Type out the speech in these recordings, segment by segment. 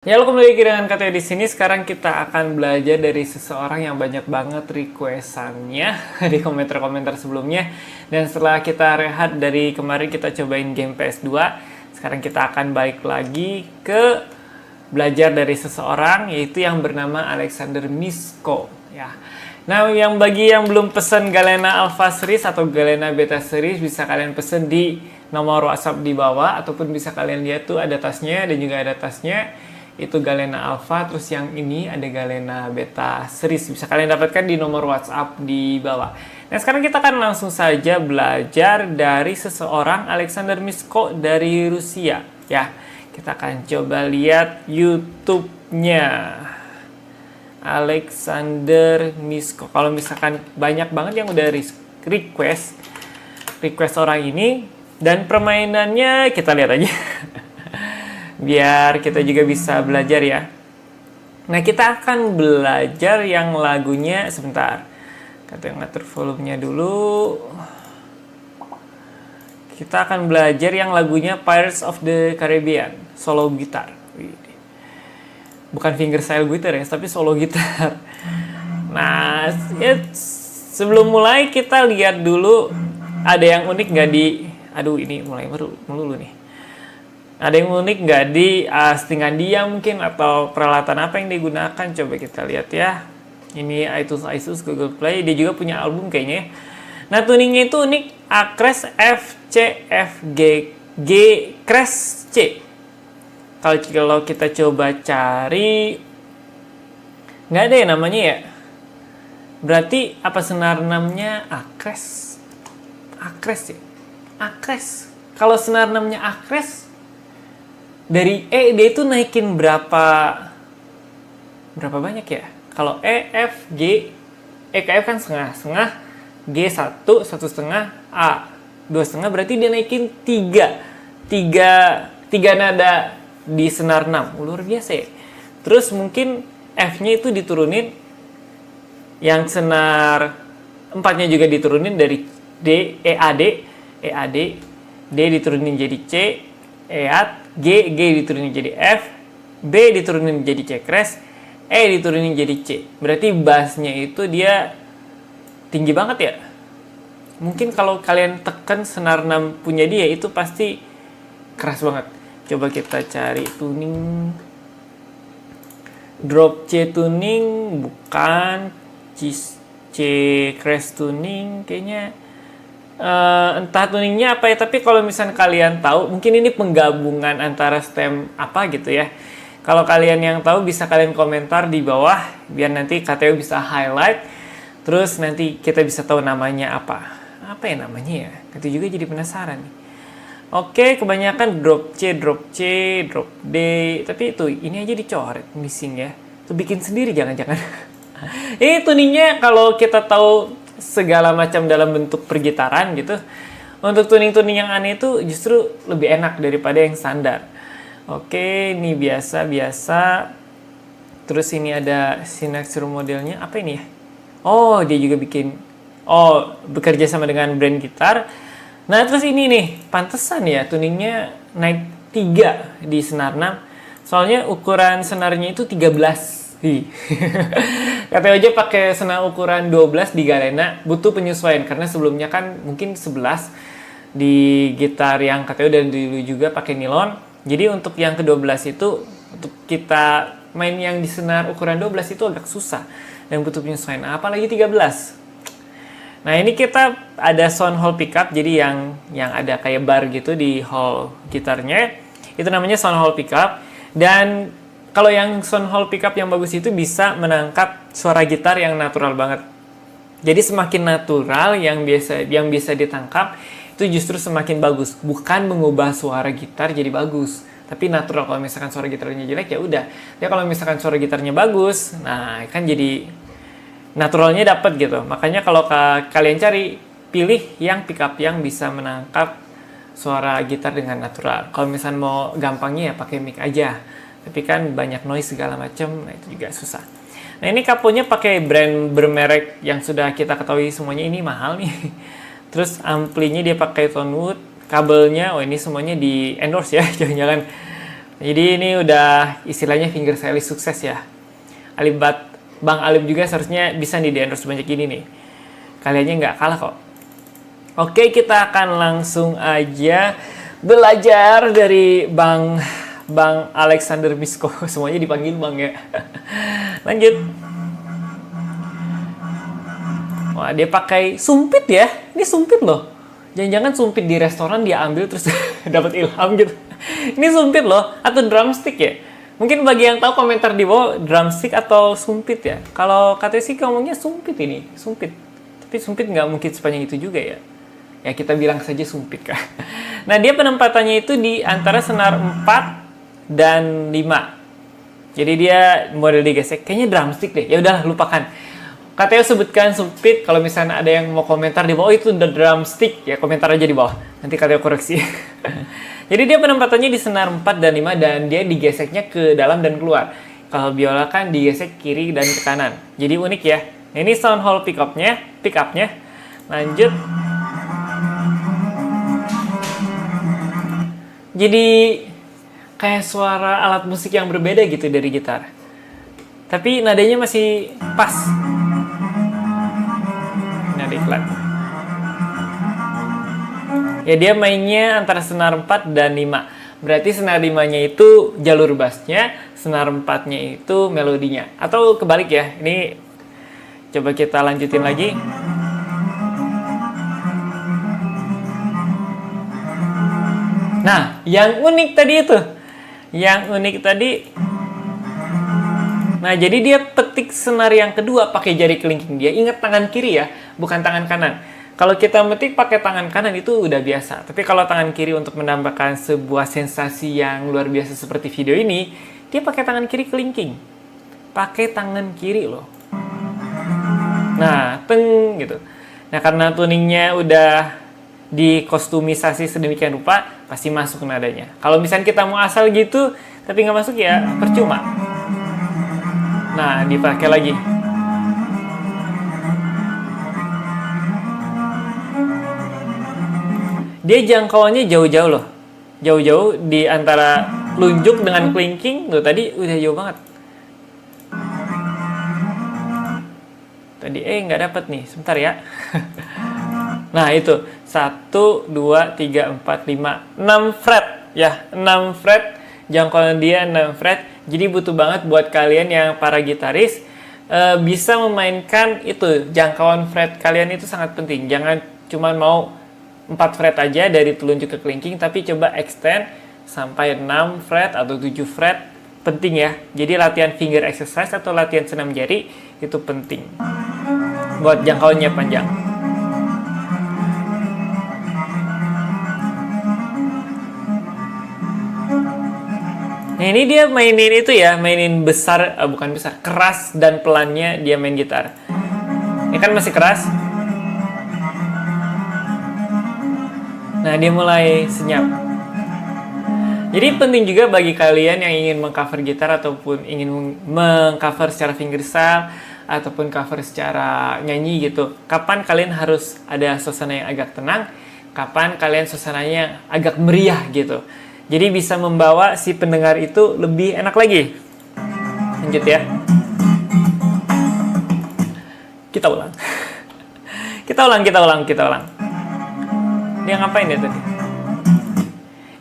Ya, lo kembali lagi dengan Kateo di sini. Sekarang kita akan belajar dari seseorang yang banyak banget requestannya di komentar-komentar sebelumnya. Dan setelah kita rehat dari kemarin kita cobain game PS2, sekarang kita akan balik lagi ke belajar dari seseorang, yaitu yang bernama Alexander Misko. Ya. Nah, bagi yang belum pesen Galena Alpha Series atau Galena Beta Series, bisa kalian pesen di nomor WhatsApp di bawah, ataupun bisa kalian lihat tuh ada tasnya dan juga ada tasnya. Itu Galena Alpha, terus yang ini ada Galena Beta Series. Bisa kalian dapatkan di nomor WhatsApp di bawah. Nah, sekarang kita akan langsung saja belajar dari seseorang, Alexander Misko dari Rusia. Ya, kita akan coba lihat YouTube-nya. Alexander Misko. Kalau misalkan banyak banget yang udah request orang ini, dan permainannya kita lihat aja. Biar kita juga bisa belajar ya. Nah, kita akan belajar yang lagunya, sebentar. Kita ngatur volumenya dulu. Kita akan belajar yang lagunya Pirates of the Caribbean, solo gitar. Bukan fingerstyle gitar ya, tapi solo gitar. Nah, sebelum mulai kita lihat dulu ada yang unik nggak di... Aduh, ini mulai melulu nih. Ada yang unik nggak di settingan dia mungkin, atau peralatan apa yang digunakan? Coba kita lihat ya. Ini iTunes, Google Play. Dia juga punya album kayaknya. Nah, tuningnya itu unik. A crash F, C, F, G, G, crash C. Kalau kita coba cari, nggak ada ya namanya ya. Berarti apa senar 6-nya A crash? A crash ya? A crash. Kalau senar 6-nya A crash, dari E dia itu naikin berapa banyak ya? Kalau E, F, G, E ke F kan setengah, G 1, 1,5, A 2,5, berarti dia naikin 3 nada di senar 6. Luar biasa ya. Terus mungkin F-nya itu diturunin, yang senar 4-nya juga diturunin dari D, E, A, D diturunin jadi C, G diturunin jadi F, B diturunin jadi C crash, E diturunin jadi C. Berarti bassnya itu dia tinggi banget ya. Mungkin kalau kalian tekan senar 6 punya dia, itu pasti keras banget. Coba kita cari tuning. Drop C tuning, bukan. C crash tuning kayaknya. Entah tuningnya apa ya, tapi kalau misalnya kalian tahu, mungkin ini penggabungan antara stem apa gitu ya. Kalau kalian yang tahu, bisa kalian komentar di bawah, biar nanti Kateo bisa highlight, terus nanti kita bisa tahu namanya apa ya namanya ya. Itu juga jadi penasaran nih. Oke, kebanyakan drop C, drop D, tapi itu ini aja dicoret, missing ya. Itu bikin sendiri jangan-jangan. Ini tuningnya kalau kita tahu segala macam dalam bentuk pergitaran gitu, untuk tuning-tuning yang aneh itu justru lebih enak daripada yang standar. Oke, ini biasa. Terus ini ada signature modelnya, apa ini ya? Oh, dia juga bekerja sama dengan brand gitar. Nah, terus ini nih, pantesan ya tuningnya naik 3 di senar 6. Soalnya ukuran senarnya itu 13. Katanya aja pakai senar ukuran 12 di Galena, butuh penyesuaian karena sebelumnya kan mungkin 11 di gitar yang katanya dan dulu juga pakai nilon. Jadi untuk yang ke-12 itu, untuk kita main yang di senar ukuran 12 itu agak susah dan butuh penyesuaian, apalagi 13. Nah, ini kita ada sound hole pickup, jadi yang ada kayak bar gitu di hole gitarnya, itu namanya sound hole pickup. Dan kalau yang sound hole pickup yang bagus itu bisa menangkap suara gitar yang natural banget. Jadi semakin natural yang bisa ditangkap, itu justru semakin bagus. Bukan mengubah suara gitar jadi bagus, tapi natural. Kalau misalkan suara gitarnya jelek, ya udah. Ya kalau misalkan suara gitarnya bagus, nah kan jadi naturalnya dapat gitu. Makanya kalau kalian cari, pilih yang pickup yang bisa menangkap suara gitar dengan natural. Kalau misalkan mau gampangnya ya pakai mic aja. Tapi kan banyak noise segala macam, nah itu juga susah. Nah, ini kaponya pakai brand bermerek yang sudah kita ketahui semuanya, ini mahal nih. Terus amplinya dia pakai Tonewood, kabelnya, ini semuanya di endorse ya, jangan-jangan Jadi ini udah istilahnya finger stylist sukses ya. Bang Alim juga seharusnya bisa nih di-endorse banyak ini nih. Kaliannya nggak kalah kok. Oke, kita akan langsung aja belajar dari Bang Alexander Misko. Semuanya dipanggil Bang ya. Lanjut. Wah, dia pakai sumpit ya. Ini sumpit loh. Jangan-jangan sumpit di restoran dia ambil terus dapat ilham gitu. Ini sumpit loh, atau drumstick ya. Mungkin bagi yang tahu komentar di bawah, drumstick atau sumpit ya. Kalau katanya sih ngomongnya sumpit ini, sumpit. Tapi sumpit nggak mungkin sepanjang itu juga ya. Ya kita bilang saja sumpit kan. Nah dia penempatannya itu di antara senar 4 dan 5. Jadi dia model digesek. Kayaknya drumstick deh. Ya udahlah lupakan. Katanya sebutkan sumpit. Kalau misalnya ada yang mau komentar di bawah, itu the drumstick ya, komentar aja di bawah. Nanti katanya koreksi. Jadi dia penempatannya di senar 4 dan 5 dan dia digeseknya ke dalam dan keluar. Kalau biola kan digesek kiri dan ke kanan. Jadi unik ya. Nah, ini sound hole pick up-nya. Lanjut. Jadi kayak suara alat musik yang berbeda gitu dari gitar. Tapi nadanya masih pas. Nada iklan. Ya dia mainnya antara senar 4 dan 5. Berarti senar 5-nya itu jalur bassnya, senar 4-nya itu melodinya. Atau kebalik ya. Ini coba kita lanjutin lagi. Nah, yang unik tadi itu. Nah, jadi dia petik senar yang kedua pakai jari kelingking dia. Ingat tangan kiri ya, bukan tangan kanan. Kalau kita metik pakai tangan kanan itu udah biasa. Tapi kalau tangan kiri untuk menambahkan sebuah sensasi yang luar biasa seperti video ini, dia pakai tangan kiri kelingking. Pakai tangan kiri loh. Nah, teng gitu. Nah, karena tuningnya udah dikostumisasi sedemikian rupa, pasti masuk nadanya. Kalau misalnya kita mau asal gitu, tapi nggak masuk ya percuma. Nah, dipakai lagi. Dia jangkauannya jauh-jauh loh. Jauh-jauh di antara telunjuk dengan kelingking. Tuh tadi udah jauh banget. Tadi nggak dapet nih. Sebentar ya. Nah itu. 1, 2, 3, 4, 5, 6 fret. Ya, 6 fret. Jangkauan dia 6 fret. Jadi butuh banget buat kalian yang para gitaris. Bisa memainkan itu. Jangkauan fret kalian itu sangat penting. Jangan cuma mau 4 fret aja dari telunjuk ke kelingking, tapi coba extend sampai 6 fret atau 7 fret. Penting ya. Jadi latihan finger exercise atau latihan senam jari itu penting. Buat jangkauannya panjang. Nah ini dia mainin itu ya, mainin besar, bukan besar, keras dan pelannya dia main gitar. Ini kan masih keras. Nah, dia mulai senyap. Jadi penting juga bagi kalian yang ingin mengcover gitar ataupun ingin mengcover secara fingerstyle ataupun cover secara nyanyi gitu. Kapan kalian harus ada suasana yang agak tenang, kapan kalian suasananya agak meriah gitu. Jadi bisa membawa si pendengar itu lebih enak lagi. Lanjut ya. Kita ulang. Kita ulang. Dia ngapain ya tadi?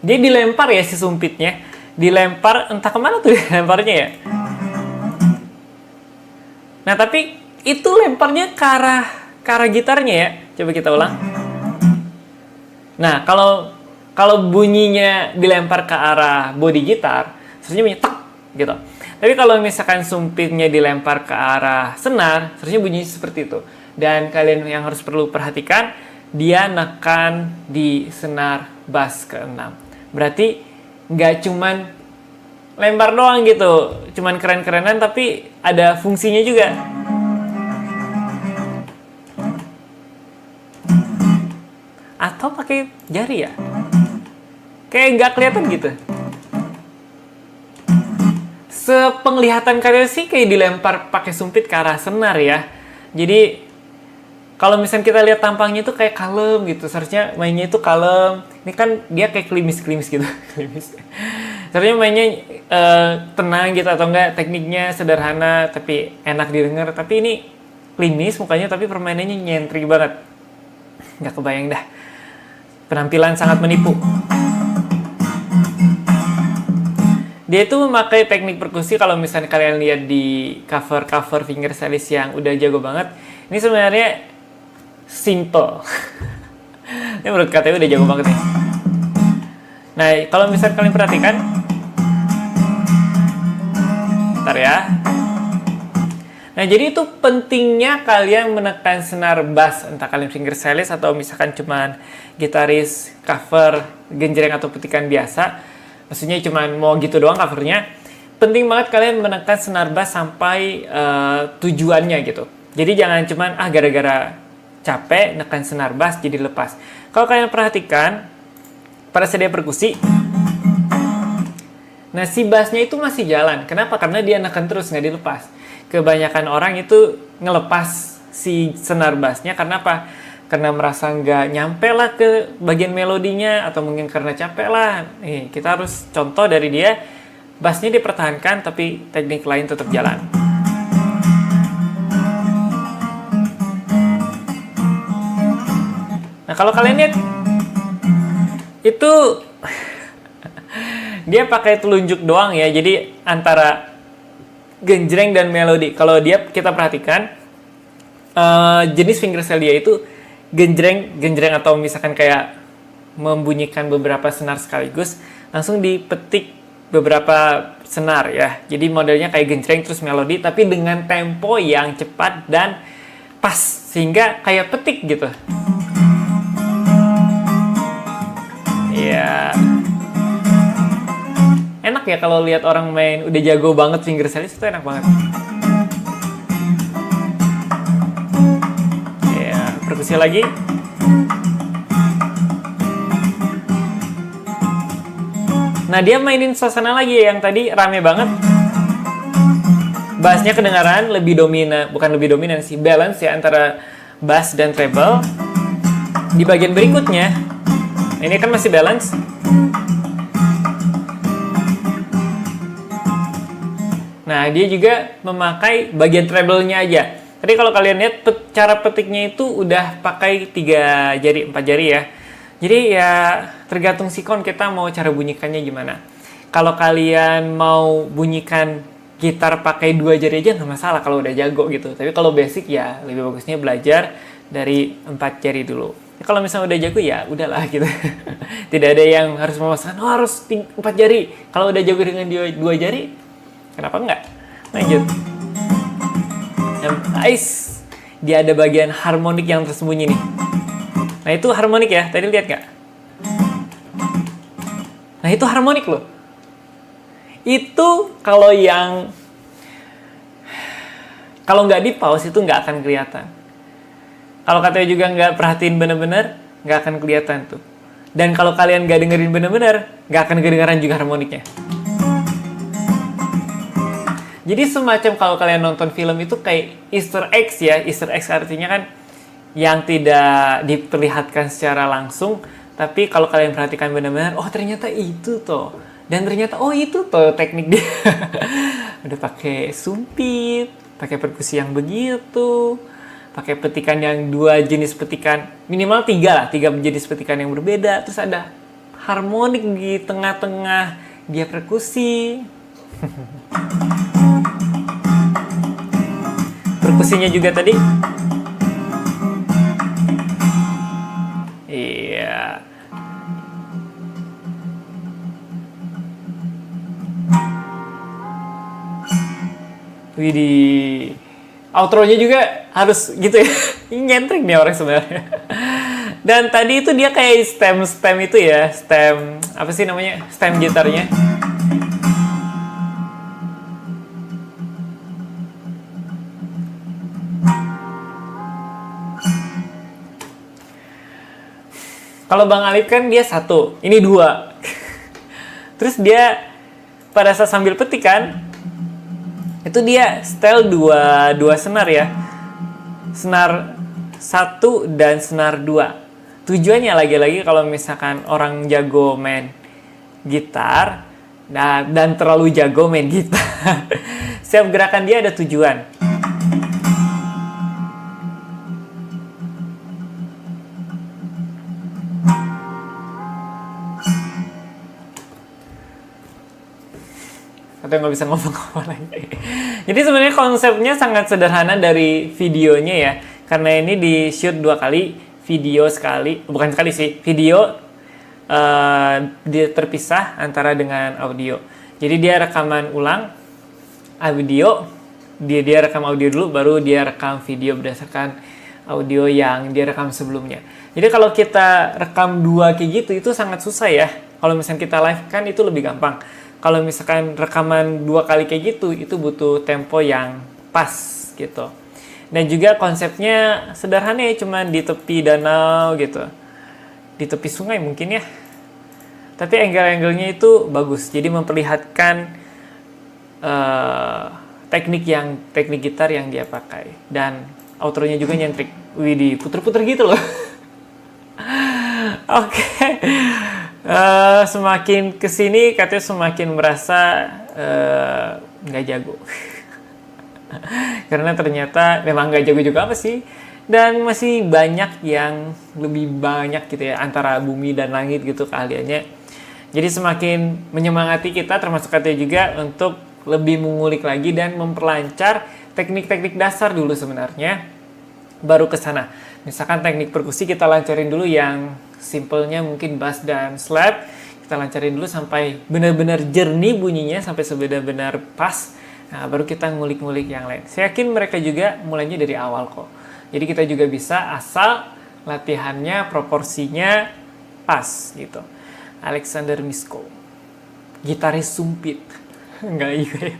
Dia dilempar ya si sumpitnya. Dilempar entah kemana tuh lemparnya ya. Nah tapi itu lemparnya ke arah gitarnya ya. Coba kita ulang. Nah kalau bunyinya dilempar ke arah body gitar, seharusnya bunyi tak gitu. Tapi kalau misalkan sumpitnya dilempar ke arah senar, seharusnya bunyinya seperti itu. Dan kalian yang harus perlu perhatikan, dia nekan di senar bass ke-6. Berarti nggak cuman lempar doang gitu, cuman keren-kerenan, tapi ada fungsinya juga. Atau pakai jari ya? Kayak nggak kelihatan gitu. Sepenglihatan kalian sih kayak dilempar pakai sumpit ke arah senar ya. Jadi kalau misalnya kita lihat tampangnya itu kayak kalem gitu, seharusnya mainnya itu kalem. Ini kan dia kayak klimis gitu, klimis. Sebenarnya mainnya tenang gitu atau enggak, tekniknya sederhana tapi enak didengar. Tapi ini klimis mukanya tapi permainannya nyentrik banget. Nggak kebayang dah. Penampilan sangat menipu. Dia itu memakai teknik perkusi, kalau misalnya kalian lihat di cover fingerstylist yang udah jago banget. Ini sebenarnya simple. Ini menurut katanya udah jago banget nih. Nah, kalau misalnya kalian perhatikan, bentar ya. Nah, jadi itu pentingnya kalian menekan senar bass, entah kalian fingerstylist atau misalkan cuman gitaris cover genjreng atau petikan biasa. Maksudnya cuman mau gitu doang covernya. Penting banget kalian menekan senar bass sampai tujuannya gitu. Jadi jangan cuman gara-gara capek nekan senar bass jadi lepas. Kalau kalian perhatikan pada sedia perkusi, nah si bassnya itu masih jalan. Kenapa? Karena dia nekan terus, nggak dilepas. Kebanyakan orang itu ngelepas si senar bassnya karena apa? Karena merasa nggak nyampe lah ke bagian melodinya, atau mungkin karena capek lah. Nih, kita harus contoh dari dia, bassnya dipertahankan tapi teknik lain tetap jalan. Nah, kalau kalian lihat itu dia pakai telunjuk doang ya. Jadi antara genjreng dan melodi. Kalau dia kita perhatikan jenis fingerstyle dia itu genjreng atau misalkan kayak membunyikan beberapa senar sekaligus, langsung dipetik beberapa senar ya. Jadi modelnya kayak genjreng terus melodi tapi dengan tempo yang cepat dan pas sehingga kayak petik gitu. Ya, enak ya kalau lihat orang main udah jago banget fingerstylist, itu enak banget. Ya, perkusi lagi. Nah, dia mainin suasana lagi yang tadi rame banget. Bassnya kedengaran lebih dominan, bukan lebih dominan sih, balance ya antara bass dan treble. Di bagian berikutnya ini kan masih balance. Nah, dia juga memakai bagian treble-nya aja. Tadi kalau kalian lihat cara petiknya itu udah pakai 3 jari, 4 jari ya. Jadi ya tergantung sikon kita mau cara bunyikannya gimana. Kalau kalian mau bunyikan gitar pakai 2 jari aja nggak masalah kalau udah jago gitu. Tapi kalau basic ya lebih bagusnya belajar dari 4 jari dulu. Kalau misalnya udah jago ya udahlah gitu. Tidak ada yang harus memaksakan harus 4 jari. Kalau udah jago dengan 2 jari, kenapa enggak? Lanjut. Nice. Dia ada bagian harmonik yang tersembunyi nih. Nah, itu harmonik ya. Tadi lihat nggak? Nah, itu harmonik loh. Itu kalau nggak di pause itu nggak akan kelihatan. Kalau katanya juga nggak perhatiin bener-bener, nggak akan kelihatan tuh. Dan kalau kalian nggak dengerin bener-bener, nggak akan kedengaran juga harmoniknya. Jadi semacam kalau kalian nonton film itu kayak Easter eggs ya. Easter eggs artinya kan yang tidak diperlihatkan secara langsung, tapi kalau kalian perhatikan benar-benar, oh ternyata itu toh. Dan ternyata oh itu toh teknik dia. Udah pakai sumpit, pakai perkusi yang begitu, pakai petikan yang 2 jenis petikan, minimal 3 lah, 3 jenis petikan yang berbeda, terus ada harmonik di tengah-tengah dia perkusi. Perkusinya juga tadi. Iya. Widih. Outro-nya juga harus gitu ya. Ini nyentrik nih orang sebenarnya. Dan tadi itu dia kayak stem itu ya. Stem, apa sih namanya? Stem gitarnya. Kalau Bang Alif kan dia 1, ini 2. Terus dia pada saat sambil petik kan, itu dia style 2 senar ya. Senar 1 dan senar 2. Tujuannya lagi-lagi kalau misalkan orang jago main gitar, dan terlalu jago main gitar. Setiap gerakan dia ada tujuan. Atau nggak bisa ngomong apa lagi. Jadi sebenarnya konsepnya sangat sederhana dari videonya ya. Karena ini di shoot 2 kali, video sekali, bukan sekali sih, video dia terpisah antara dengan audio. Jadi dia rekaman ulang audio, dia rekam audio dulu, baru dia rekam video berdasarkan audio yang dia rekam sebelumnya. Jadi kalau kita rekam 2 kayak gitu, itu sangat susah ya. Kalau misalnya kita live kan itu lebih gampang. Kalau misalkan rekaman 2 kali kayak gitu, itu butuh tempo yang pas gitu. Dan juga konsepnya sederhana ya, cuma di tepi danau gitu. Di tepi sungai mungkin ya. Tapi angle-angle-nya itu bagus. Jadi memperlihatkan teknik gitar yang dia pakai. Dan outro-nya juga nyentrik. Widih, puter-puter gitu loh. Oke. Semakin kesini katanya semakin merasa nggak jago. Karena ternyata memang nggak jago juga apa sih. Dan masih banyak yang lebih banyak gitu ya, antara bumi dan langit gitu keahliannya. Jadi semakin menyemangati kita, termasuk katanya juga, untuk lebih mengulik lagi dan memperlancar teknik-teknik dasar dulu sebenarnya, baru ke sana. Misalkan teknik perkusi kita lancarin dulu yang simpelnya mungkin bass dan slap. Kita lancarin dulu sampai benar-benar jernih bunyinya, sampai sebenar-benar pas. Nah, baru kita ngulik-ngulik yang lain. Saya yakin mereka juga mulainya dari awal kok. Jadi kita juga bisa asal latihannya, proporsinya pas gitu. Alexander Misko, gitaris sumpit. Enggak juga ya.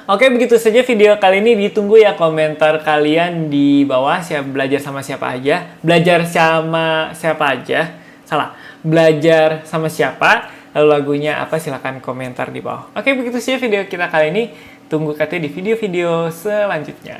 Oke, begitu saja video kali ini. Ditunggu ya komentar kalian di bawah. Siap belajar sama siapa aja? Belajar sama siapa aja? Salah. Belajar sama siapa? Lalu lagunya apa? Silahkan komentar di bawah. Oke, begitu saja video kita kali ini. Tunggu katanya di video-video selanjutnya.